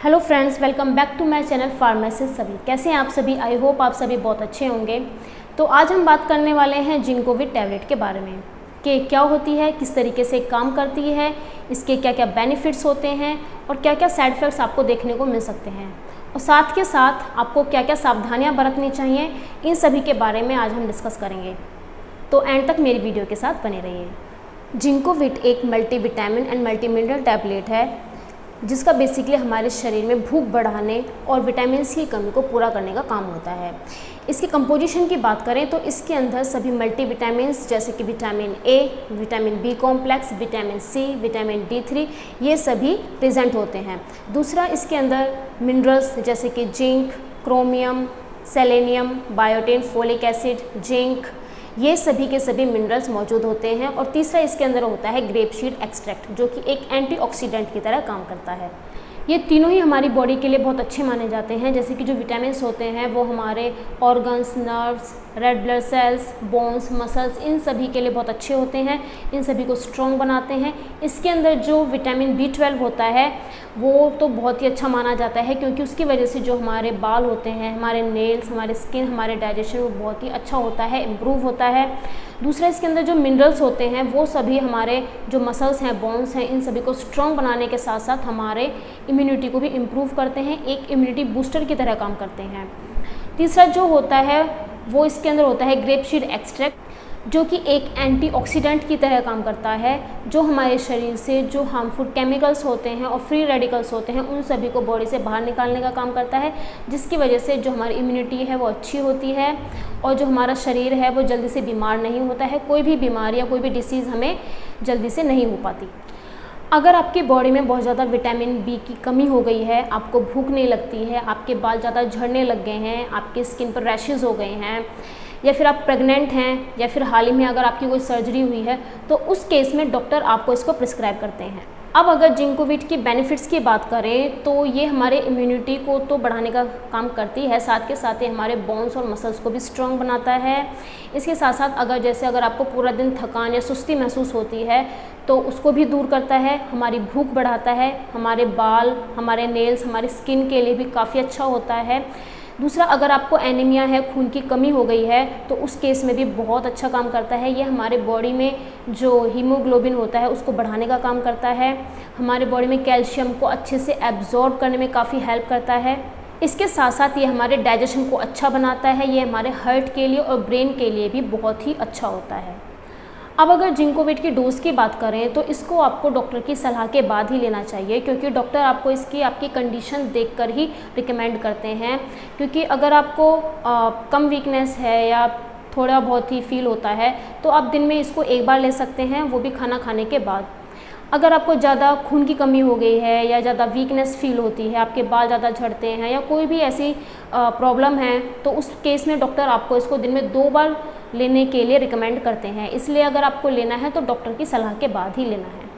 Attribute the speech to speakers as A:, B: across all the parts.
A: Hello friends, welcome back to my channel pharmacist सभी। कैसे हैं आप सभी? आई होप आप सभी बहुत अच्छे होंगे। तो आज हम बात करने वाले हैं जिंकोविट टैबलेट के बारे में कि क्या होती है, किस तरीके से काम करती है, इसके क्या क्या बेनिफिट्स होते हैं और क्या क्या साइड इफ़ेक्ट्स आपको देखने को मिल सकते हैं और साथ के साथ आपको क्या क्या सावधानियाँ बरतनी चाहिए, इन सभी के बारे में आज हम डिस्कस करेंगे। तो एंड तक मेरी वीडियो के साथ बने रहिए। जिंकोविट एक multivitamin and multi mineral tablet है जिसका बेसिकली हमारे शरीर में भूख बढ़ाने और विटामिन सी की कमी को पूरा करने का काम होता है। इसकी कंपोजिशन की बात करें तो इसके अंदर सभी मल्टीविटामिन्स जैसे कि vitamin A, vitamin B complex, vitamin C, vitamin D3 ये सभी प्रेजेंट होते हैं। दूसरा, इसके अंदर मिनरल्स जैसे कि zinc, chromium, selenium, biotin, folic acid, zinc, ये सभी के सभी मिनरल्स मौजूद होते हैं। और तीसरा, इसके अंदर होता है ग्रेप सीड एक्सट्रैक्ट जो कि एक एंटीऑक्सीडेंट की तरह काम करता है। ये तीनों ही हमारी बॉडी के लिए बहुत अच्छे माने जाते हैं। जैसे कि जो विटामिन्स होते हैं वो हमारे organs, nerves, red blood cells, bones, muscles, इन सभी के लिए बहुत अच्छे होते हैं, इन सभी को स्ट्रॉन्ग बनाते हैं। इसके अंदर जो विटामिन B12 होता है वो तो बहुत ही अच्छा माना जाता है क्योंकि उसकी वजह से जो हमारे बाल होते हैं, हमारे नेल्स, हमारे स्किन, हमारे डाइजेशन वो बहुत ही अच्छा होता है, इम्प्रूव होता है। दूसरा, इसके अंदर जो मिनरल्स होते हैं वो सभी हमारे जो मसल्स हैं, बोन्स हैं, इन सभी को स्ट्रॉन्ग बनाने के साथ साथ हमारे इम्यूनिटी को भी इम्प्रूव करते हैं, एक इम्यूनिटी बूस्टर की तरह काम करते हैं। तीसरा जो होता है वो इसके अंदर होता है ग्रेप सीड एक्सट्रैक्ट जो कि एक एंटीऑक्सीडेंट की तरह काम करता है, जो हमारे शरीर से जो हार्मफुल केमिकल्स होते हैं और फ्री रेडिकल्स होते हैं उन सभी को बॉडी से बाहर निकालने का काम करता है, जिसकी वजह से जो हमारी इम्यूनिटी है वो अच्छी होती है और जो हमारा शरीर है वो जल्दी से बीमार नहीं होता है। कोई भी बीमारी या कोई भी डिसीज़ हमें जल्दी से नहीं हो पाती। अगर आपकी बॉडी में बहुत ज़्यादा विटामिन बी की कमी हो गई है, आपको भूख नहीं लगती है, आपके बाल ज़्यादा झड़ने लग गए हैं, आपकी स्किन पर रैशेज़ हो गए हैं, या फिर आप प्रेग्नेंट हैं, या फिर हाल ही में अगर आपकी कोई सर्जरी हुई है, तो उस केस में डॉक्टर आपको इसको प्रिस्क्राइब करते हैं। अब अगर जिंकोविट की बेनिफिट्स की बात करें तो ये हमारे इम्यूनिटी को तो बढ़ाने का काम करती है, साथ के साथ ही हमारे बोन्स और मसल्स को भी स्ट्रॉन्ग बनाता है। इसके साथ साथ अगर आपको पूरा दिन थकान या सुस्ती महसूस होती है तो उसको भी दूर करता है, हमारी भूख बढ़ाता है, हमारे बाल, हमारे नेल्स, हमारी स्किन के लिए भी काफ़ी अच्छा होता है। दूसरा, अगर आपको एनीमिया है, खून की कमी हो गई है, तो उस केस में भी बहुत अच्छा काम करता है। ये हमारे बॉडी में जो हीमोग्लोबिन होता है उसको बढ़ाने का काम करता है, हमारे बॉडी में कैल्शियम को अच्छे से एब्जॉर्ब करने में काफ़ी हेल्प करता है। इसके साथ साथ ये हमारे डाइजेशन को अच्छा बनाता है, ये हमारे हार्ट के लिए और ब्रेन के लिए भी बहुत ही अच्छा होता है। अब अगर जिंकोविट की डोज़ की बात करें तो इसको आपको डॉक्टर की सलाह के बाद ही लेना चाहिए क्योंकि डॉक्टर आपको आपकी कंडीशन देखकर ही रिकमेंड करते हैं। क्योंकि अगर आपको कम वीकनेस है या थोड़ा बहुत ही फील होता है तो आप दिन में इसको एक बार ले सकते हैं, वो भी खाना खाने के बाद। अगर आपको ज़्यादा खून की कमी हो गई है या ज़्यादा वीकनेस फील होती है, आपके बाल ज़्यादा झड़ते हैं या कोई भी ऐसी प्रॉब्लम है, तो उस केस में डॉक्टर आपको इसको दिन में 2 बार लेने के लिए रिकमेंड करते हैं। इसलिए अगर आपको लेना है तो डॉक्टर की सलाह के बाद ही लेना है।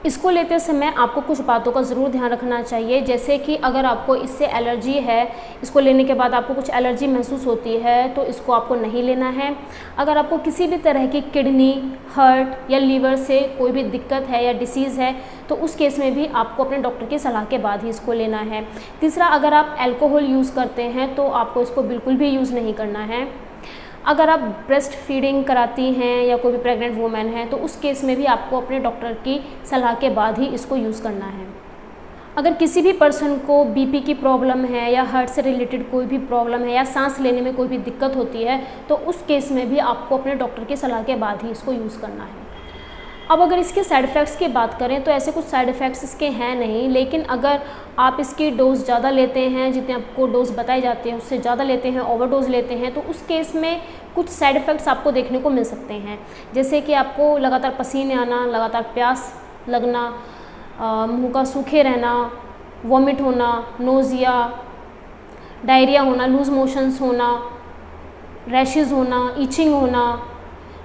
A: इसको लेते समय आपको कुछ बातों का ज़रूर ध्यान रखना चाहिए, जैसे कि अगर आपको इससे एलर्जी है, इसको लेने के बाद आपको कुछ एलर्जी महसूस होती है तो इसको आपको नहीं लेना है। अगर आपको किसी भी तरह की किडनी, हार्ट या लीवर से कोई भी दिक्कत है या डिसीज़ है तो उस केस में भी आपको अपने डॉक्टर की सलाह के बाद ही इसको लेना है। तीसरा, अगर आप अल्कोहल यूज़ करते हैं तो आपको इसको बिल्कुल भी यूज़ नहीं करना है। अगर आप ब्रेस्ट फीडिंग कराती हैं या कोई भी प्रेग्नेंट वूमेन है तो उस केस में भी आपको अपने डॉक्टर की सलाह के बाद ही इसको यूज़ करना है। अगर किसी भी पर्सन को बीपी की प्रॉब्लम है या हार्ट से रिलेटेड कोई भी प्रॉब्लम है या सांस लेने में कोई भी दिक्कत होती है तो उस केस में भी आपको अपने डॉक्टर की सलाह के बाद ही इसको यूज़ करना है। अब अगर इसके साइड इफ़ेक्ट्स की बात करें तो ऐसे कुछ साइड इफ़ेक्ट्स इसके हैं नहीं, लेकिन अगर आप इसकी डोज़ ज़्यादा लेते हैं, जितने आपको डोज़ बताई जाती है उससे ज़्यादा लेते हैं, ओवरडोज लेते हैं, तो उस केस में कुछ साइड इफ़ेक्ट्स आपको देखने को मिल सकते हैं। जैसे कि आपको लगातार पसीने आना, लगातार प्यास लगना, मुँह का सूखे रहना, वॉमिट होना, नोज़िया, डायरिया होना, लूज़ मोशंस होना, रैशेज़ होना, ईचिंग होना,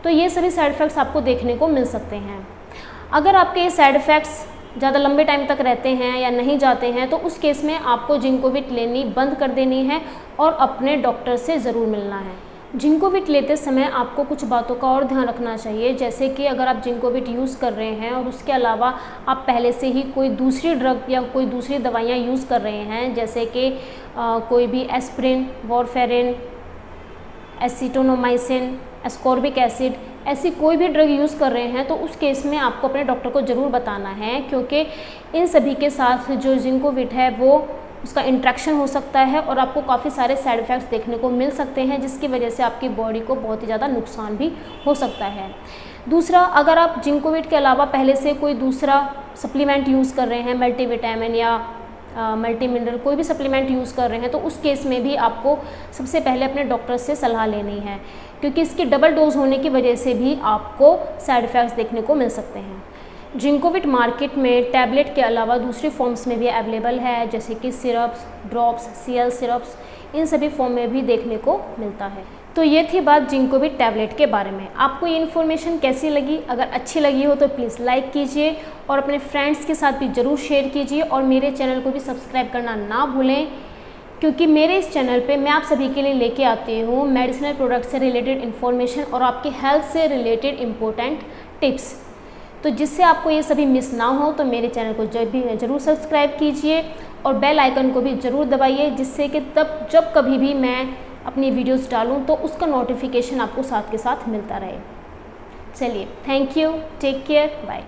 A: तो ये सभी साइड इफ़ेक्ट्स आपको देखने को मिल सकते हैं। अगर आपके ये साइड इफ़ेक्ट्स ज़्यादा लंबे टाइम तक रहते हैं या नहीं जाते हैं तो उस केस में आपको जिंकोविट लेनी बंद कर देनी है और अपने डॉक्टर से ज़रूर मिलना है। जिंकोविट लेते समय आपको कुछ बातों का और ध्यान रखना चाहिए, जैसे कि अगर आप जिंकोविट यूज़ कर रहे हैं और उसके अलावा आप पहले से ही कोई दूसरी ड्रग या कोई दूसरी दवाइयाँ यूज़ कर रहे हैं, जैसे कि कोई भी एस्प्रिन, वॉरफेरिन, एसिटोनोमाइसिन, एस्कॉर्बिक एसिड, ऐसी कोई भी ड्रग यूज़ कर रहे हैं तो उस केस में आपको अपने डॉक्टर को ज़रूर बताना है, क्योंकि इन सभी के साथ जो जिंकोविट है वो उसका इंट्रैक्शन हो सकता है और आपको काफ़ी सारे साइड इफ़ेक्ट्स देखने को मिल सकते हैं, जिसकी वजह से आपकी बॉडी को बहुत ही ज़्यादा नुकसान भी हो सकता है। दूसरा, अगर आप जिंकोविट के अलावा पहले से कोई दूसरा सप्लीमेंट यूज़ कर रहे हैं, मल्टीविटामिन या मल्टी मिनरल कोई भी सप्लीमेंट यूज़ कर रहे हैं, तो उस केस में भी आपको सबसे पहले अपने डॉक्टर से सलाह लेनी है, क्योंकि इसकी डबल डोज होने की वजह से भी आपको साइड इफ़ेक्ट्स देखने को मिल सकते हैं। जिंकोविट मार्केट में टैबलेट के अलावा दूसरी फॉर्म्स में भी अवेलेबल है, जैसे कि सिरप्स, ड्रॉप्स, सीएल सिरप्स, इन सभी फॉर्म में भी देखने को मिलता है। तो ये थी बात जिंकोविट टैबलेट के बारे में। आपको ये इन्फॉर्मेशन कैसी लगी? अगर अच्छी लगी हो तो प्लीज़ लाइक कीजिए और अपने फ्रेंड्स के साथ भी ज़रूर शेयर कीजिए और मेरे चैनल को भी सब्सक्राइब करना ना भूलें, क्योंकि मेरे इस चैनल पे मैं आप सभी के लिए लेके आती हूँ मेडिसिनल प्रोडक्ट से रिलेटेड इन्फॉर्मेशन और आपकी हेल्थ से रिलेटेड इम्पोर्टेंट टिप्स। तो जिससे आपको ये सभी मिस ना हो तो मेरे चैनल को ज़रूर सब्सक्राइब कीजिए और बेल आइकन को भी ज़रूर दबाइए, जिससे कि तब जब कभी भी मैं अपनी वीडियोस डालूं तो उसका नोटिफिकेशन आपको साथ के साथ मिलता रहे। चलिए, thank you, take care, bye.